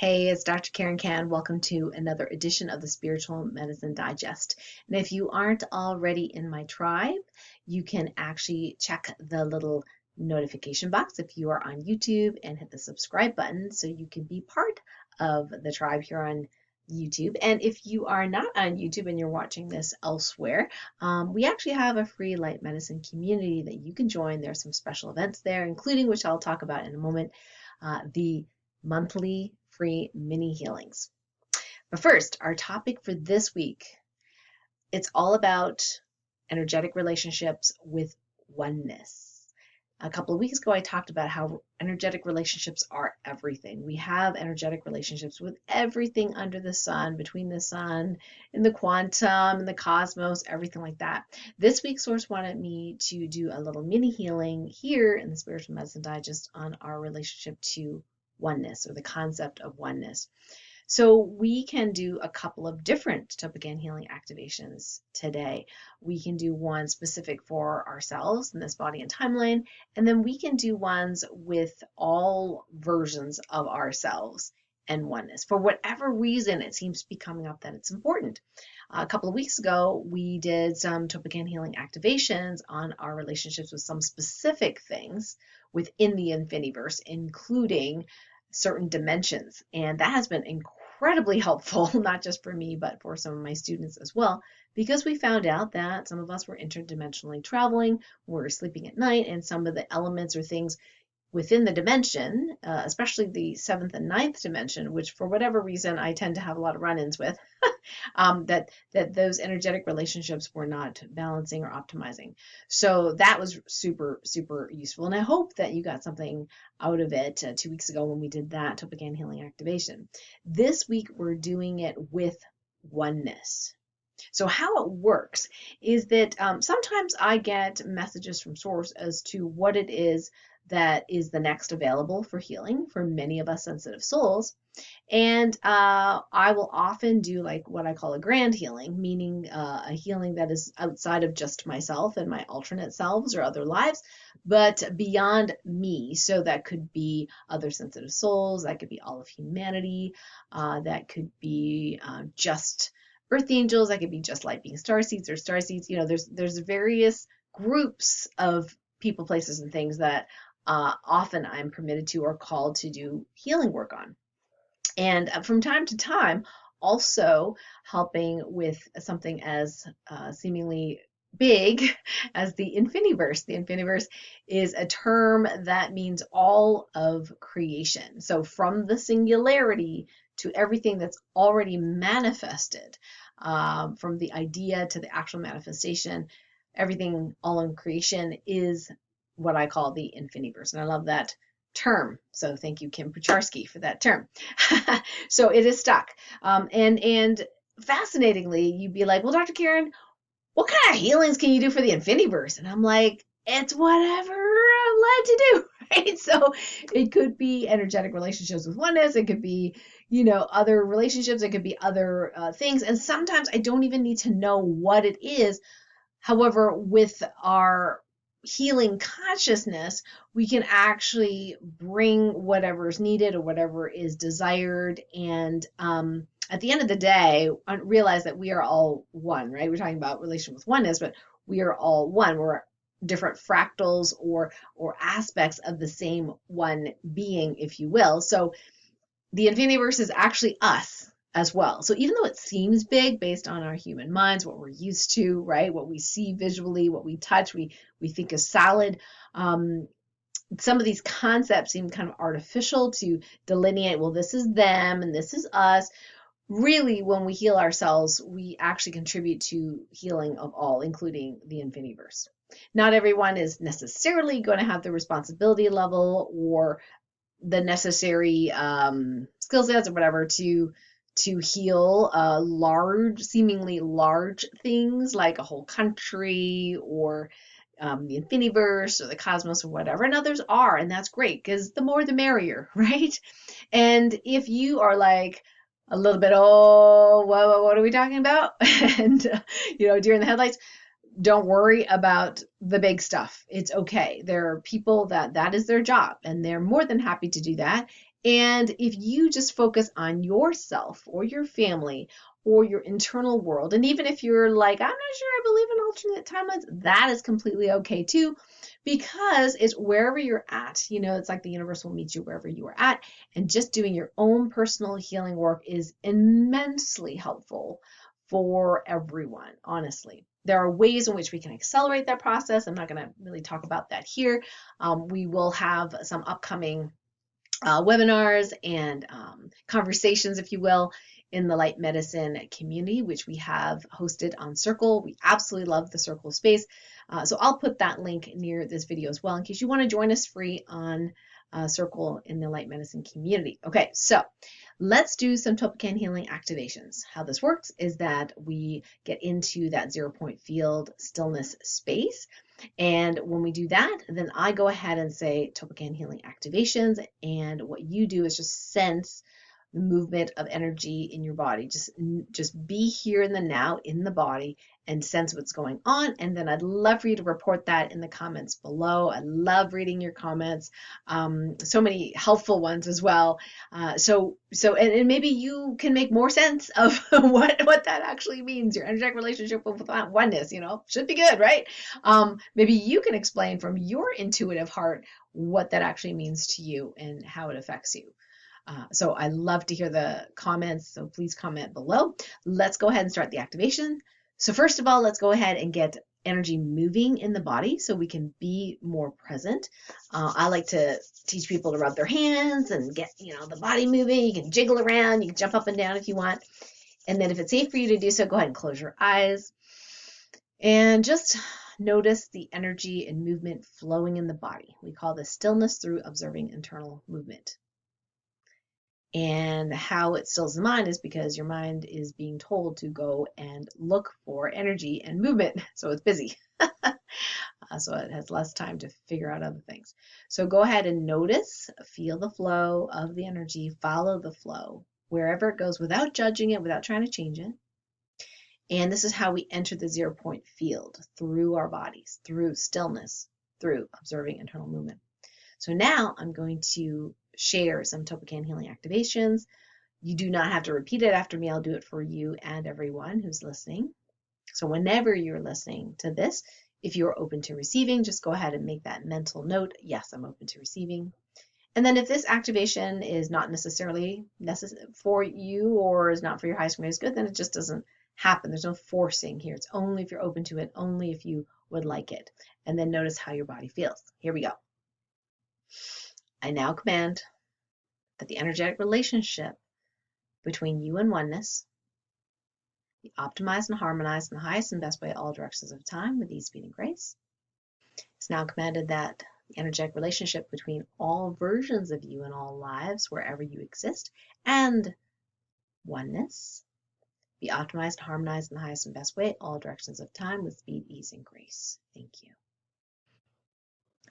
Hey, it's Dr. Karen Kan. Welcome to another edition of the Spiritual Medicine Digest. And if you aren't already in my tribe, you can actually check the little notification box if you are on YouTube and hit the subscribe button so you can be part of the tribe here on YouTube. And if you are not on YouTube and you're watching this elsewhere, we actually have a free light medicine community that you can join. There's some special events there, including, which I'll talk about in a moment, the monthly free mini healings. But first, our topic for this week, it's all about energetic relationships with oneness. A couple of weeks ago, I talked about how energetic relationships are everything. We have energetic relationships with everything under the sun, between the sun and the quantum and the cosmos, everything like that. This week, Source wanted me to do a little mini healing here in the Spiritual Medicine Digest on our relationship to oneness, or the concept of oneness. So we can do a couple of different TOLPAKAN healing activations today. We can do one specific for ourselves in this body and timeline, and then we can do ones with all versions of ourselves and oneness. For whatever reason, it seems to be coming up that it's important. A couple of weeks ago, we did some TOLPAKAN healing activations on our relationships with some specific things within the Infiniverse, including certain dimensions. And that has been incredibly helpful, not just for me, but for some of my students as well, because we found out that some of us were interdimensionally traveling, we're sleeping at night, and some of the elements or things within the dimension, especially the 7th and 9th dimension, which for whatever reason I tend to have a lot of run-ins with, that those energetic relationships were not balancing or optimizing. So that was super, super useful. And I hope that you got something out of it 2 weeks ago when we did that TOLPAKAN healing activation. This week we're doing it with oneness. So how it works is that sometimes I get messages from Source as to what it is that is the next available for healing for many of us sensitive souls. And I will often do like what I call a grand healing, meaning a healing that is outside of just myself and my alternate selves or other lives, but beyond me. So that could be other sensitive souls, that could be all of humanity, that could be just earth angels, that could be just like being starseeds or starseeds. You know, there's various groups of people, places, and things that often I'm permitted to or called to do healing work on. And from time to time, also helping with something as seemingly big as the Infiniverse. The Infiniverse is a term that means all of creation. So from the singularity to everything that's already manifested, from the idea to the actual manifestation, everything all in creation is what I call the Infiniverse. And I love that term. So thank you, 𝗟𝗓𝗏𝗧 for that term. So it is stuck. And fascinatingly, you'd be like, well, Dr. Karen, what kind of healings can you do for the Infiniverse? And I'm like, it's whatever I'm led to do, right? So it could be energetic relationships with oneness. It could be, you know, other relationships. It could be other things. And sometimes I don't even need to know what it is. However, with our healing consciousness, we can actually bring whatever is needed or whatever is desired. And at the end of the day, realize that we are all one, right? We're talking about relation with oneness, but we are all one. We're different fractals or aspects of the same one being, if you will. So the Infiniverse is actually us as well. So even though it seems big based on our human minds, what we're used to, right? What we see visually, what we touch, we think is solid. Some of these concepts seem kind of artificial to delineate, well, this is them and this is us. Really, when we heal ourselves, we actually contribute to healing of all, including the Infiniverse. Not everyone is necessarily going to have the responsibility level or the necessary skill sets or whatever to heal seemingly large things like a whole country or the Infiniverse or the cosmos or whatever, and others are, and that's great because the more the merrier, right? And if you are like a little bit, oh, what are we talking about? And you know, deer in the headlights, don't worry about the big stuff. It's okay. There are people that is their job, and they're more than happy to do that. And if you just focus on yourself or your family or your internal world, and even if you're like, I'm not sure I believe in alternate timelines, that is completely okay too, because it's wherever you're at. You know, it's like the universe will meet you wherever you are at. And just doing your own personal healing work is immensely helpful for everyone, honestly. There are ways in which we can accelerate that process. I'm not going to really talk about that here. We will have some upcoming webinars and conversations, if you will, in the light medicine community, which we have hosted on Circle. We absolutely love the Circle space. So I'll put that link near this video as well in case you want to join us free on Circle in the light medicine community. Okay, so let's do some TOLPAKAN healing activations. How this works is that we get into that 0 point field stillness space. And when we do that, then I go ahead and say TOLPAKAN healing activations. And what you do is just sense the movement of energy in your body. Just be here in the now, in the body, and sense what's going on. And then I'd love for you to report that in the comments below. I love reading your comments. So many helpful ones as well. And maybe you can make more sense of what that actually means. Your energetic relationship with oneness, you know, should be good, right? Maybe you can explain from your intuitive heart what that actually means to you and how it affects you. So I love to hear the comments, so please comment below. Let's go ahead and start the activation. So first of all, let's go ahead and get energy moving in the body so we can be more present. I like to teach people to rub their hands and get, you know, the body moving. You can jiggle around, you can jump up and down if you want. And then if it's safe for you to do so, go ahead and close your eyes. And just notice the energy and movement flowing in the body. We call this stillness through observing internal movement. And how it stills the mind is because your mind is being told to go and look for energy and movement, so it's busy. So it has less time to figure out other things. So go ahead and notice, feel the flow of the energy, follow the flow wherever it goes without judging it, without trying to change it. And this is how we enter the 0 point field, through our bodies, through stillness, through observing internal movement. So now I'm going to share some TOLPAKAN healing activations. You do not have to repeat it after me. I'll do it for you and everyone who's listening. So whenever you're listening to this, if you're open to receiving, just go ahead and make that mental note. Yes, I'm open to receiving. And then if this activation is not necessarily necessary for you or is not for your highest and greatest good, then it just doesn't happen. There's no forcing here. It's only if you're open to it, only if you would like it. And then notice how your body feels. Here we go. I now command that the energetic relationship between you and oneness be optimized and harmonized in the highest and best way at all directions of time with ease, speed, and grace. It's now commanded that the energetic relationship between all versions of you in all lives, wherever you exist, and oneness be optimized and harmonized in the highest and best way at all directions of time with speed, ease, and grace. Thank you.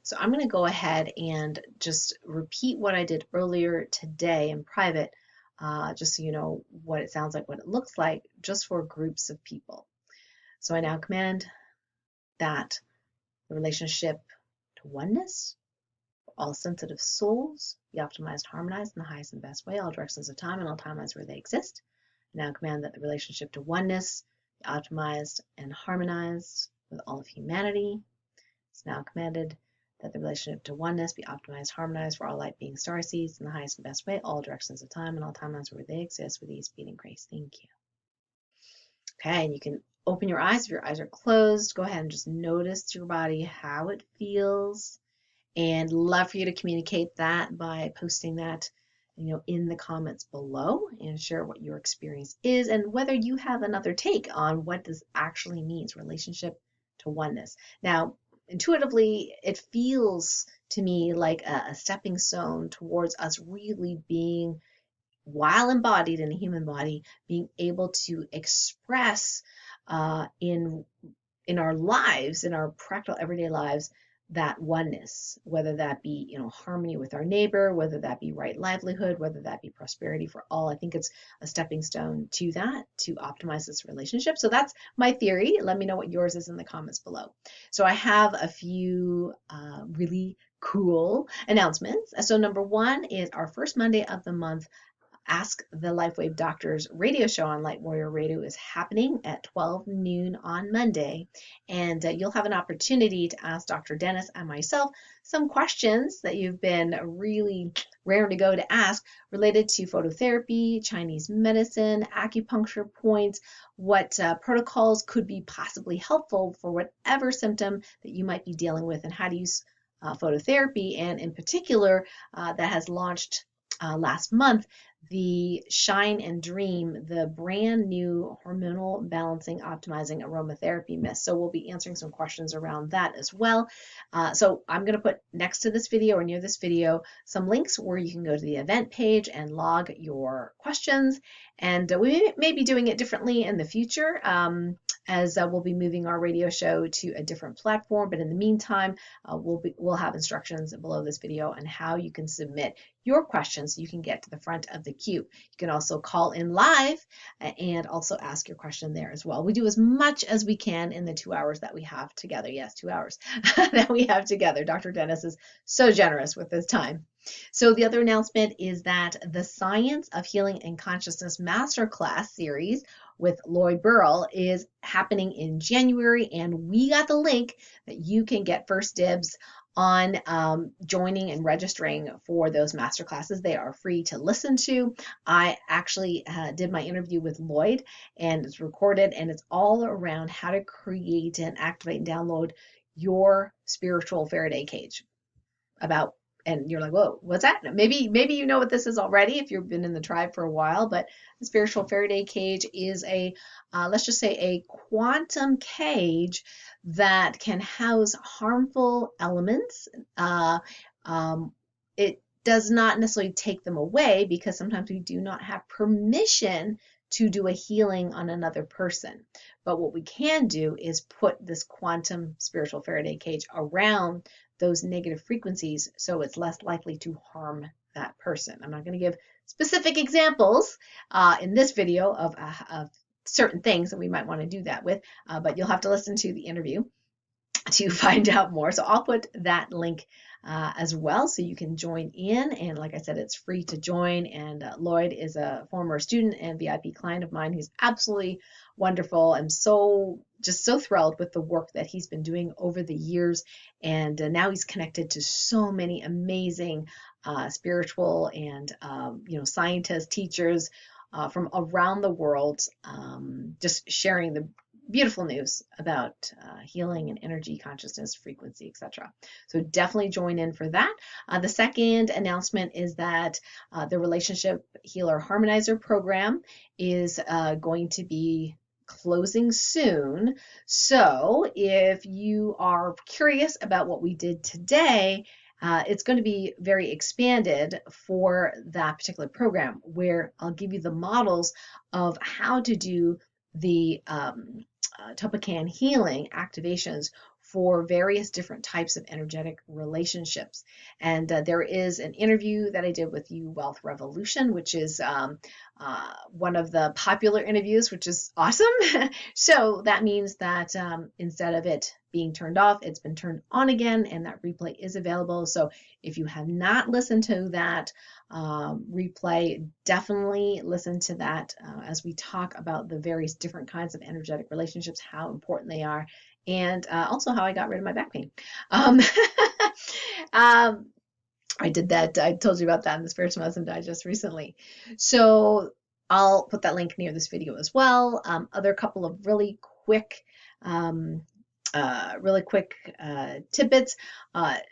So I'm going to go ahead and just repeat what I did earlier today in private, just so you know what it sounds like, what it looks like, just for groups of people. So I now command that the relationship to oneness, for all sensitive souls, be optimized, harmonized in the highest and best way, all directions of time and all timelines where they exist. I now command that the relationship to oneness be optimized and harmonized with all of humanity. It's now commanded that the relationship to oneness be optimized, harmonized for all light being starseeds in the highest and best way, all directions of time and all timelines where they exist with ease, speed, and grace. Thank you. Okay, and you can open your eyes if your eyes are closed. Go ahead and just notice your body, how it feels, and love for you to communicate that by posting that, you know, in the comments below and share what your experience is and whether you have another take on what this actually means, relationship to oneness. Now, intuitively, it feels to me like a stepping stone towards us really being, while embodied in a human body, being able to express in our lives, in our practical everyday lives, that oneness, whether that be, you know, harmony with our neighbor, whether that be right livelihood, whether that be prosperity for all. I think it's a stepping stone to that, to optimize this relationship. So that's my theory. Let me know what yours is in the comments below. So I have a few really cool announcements. So number one is our first Monday of the month Ask the LifeWave Doctors radio show on Light Warrior Radio is happening at 12 noon on Monday. And you'll have an opportunity to ask Dr. Dennis and myself some questions that you've been really raring to go to ask related to phototherapy, Chinese medicine, acupuncture points, what protocols could be possibly helpful for whatever symptom that you might be dealing with, and how to use phototherapy. And in particular, that has launched last month, the Shine and Dream, the brand new hormonal balancing, optimizing aromatherapy mist. So we'll be answering some questions around that as well. So I'm going to put next to this video or near this video some links where you can go to the event page and log your questions. And we may be doing it differently in the future as we'll be moving our radio show to a different platform. But in the meantime, we'll have instructions below this video on how you can submit your questions so you can get to the front of the queue. You can also call in live and also ask your question there as well. We do as much as we can in the 2 hours that we have together. Yes, 2 hours that we have together. Dr. Dennis is so generous with his time. So the other announcement is that the Science of Healing and Consciousness Masterclass series with Lloyd Burrell is happening in January, and we got the link that you can get first dibs on joining and registering for those masterclasses. They are free to listen to. I actually did my interview with Lloyd, and it's recorded, and it's all around how to create and activate and download your spiritual Faraday cage. And you're like, whoa, what's that? Maybe you know what this is already if you've been in the tribe for a while, but the spiritual Faraday cage is let's just say a quantum cage that can house harmful elements. It does not necessarily take them away, because sometimes we do not have permission to do a healing on another person. But what we can do is put this quantum spiritual Faraday cage around those negative frequencies so it's less likely to harm that person. I'm not going to give specific examples in this video of certain things that we might want to do that with, but you'll have to listen to the interview to find out more. So I'll put that link as well so you can join in. And like I said, it's free to join. And Lloyd is a former student and VIP client of mine who's absolutely wonderful. I'm just so thrilled with the work that he's been doing over the years. And now he's connected to so many amazing spiritual and scientists, teachers from around the world, just sharing the beautiful news about healing and energy, consciousness, frequency, etc. So definitely join in for that. The second announcement is that the Relationship Healer Harmonizer program is going to be closing soon. So if you are curious about what we did today, it's going to be very expanded for that particular program, where I'll give you the models of how to do the TOLPAKAN healing activations for various different types of energetic relationships. And there is an interview that I did with You Wealth Revolution, which is one of the popular interviews, which is awesome. So that means that instead of it being turned off, it's been turned on again, and that replay is available. So if you have not listened to that replay, definitely listen to that as we talk about the various different kinds of energetic relationships, how important they are, and also how I got rid of my back pain. I did that. I told you about that in the Spiritual Medicine Digest recently. So I'll put that link near this video as well. Other couple of really quick tidbits.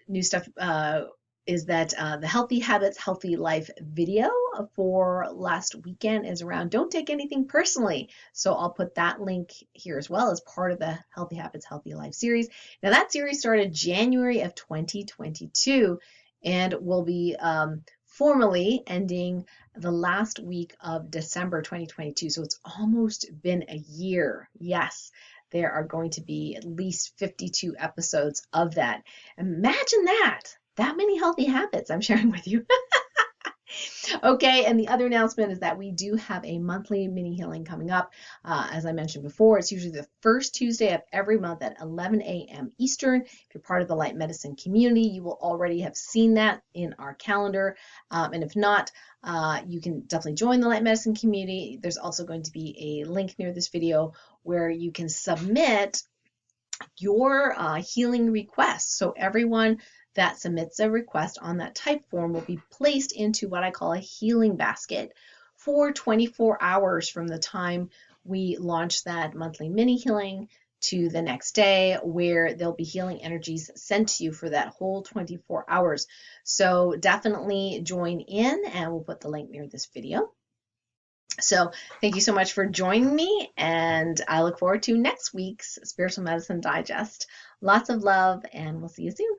New stuff is that the Healthy Habits, Healthy Life video for last weekend is around Don't Take Anything Personally. So I'll put that link here as well as part of the Healthy Habits, Healthy Life series. Now that series started January of 2022 and will be formally ending the last week of December 2022. So it's almost been a year. Yes. There are going to be at least 52 episodes of that. Imagine that many healthy habits I'm sharing with you. Okay, and the other announcement is that we do have a monthly mini healing coming up. As I mentioned before, it's usually the first Tuesday of every month at 11 a.m. Eastern. If you're part of the light medicine community, you will already have seen that in our calendar. And if not, you can definitely join the light medicine community. There's also going to be a link near this video where you can submit your healing requests. So everyone that submits a request on that type form will be placed into what I call a healing basket for 24 hours from the time we launch that monthly mini healing to the next day, where there'll be healing energies sent to you for that whole 24 hours. So definitely join in, and we'll put the link near this video. So thank you so much for joining me, and I look forward to next week's Spiritual Medicine Digest. Lots of love, and we'll see you soon.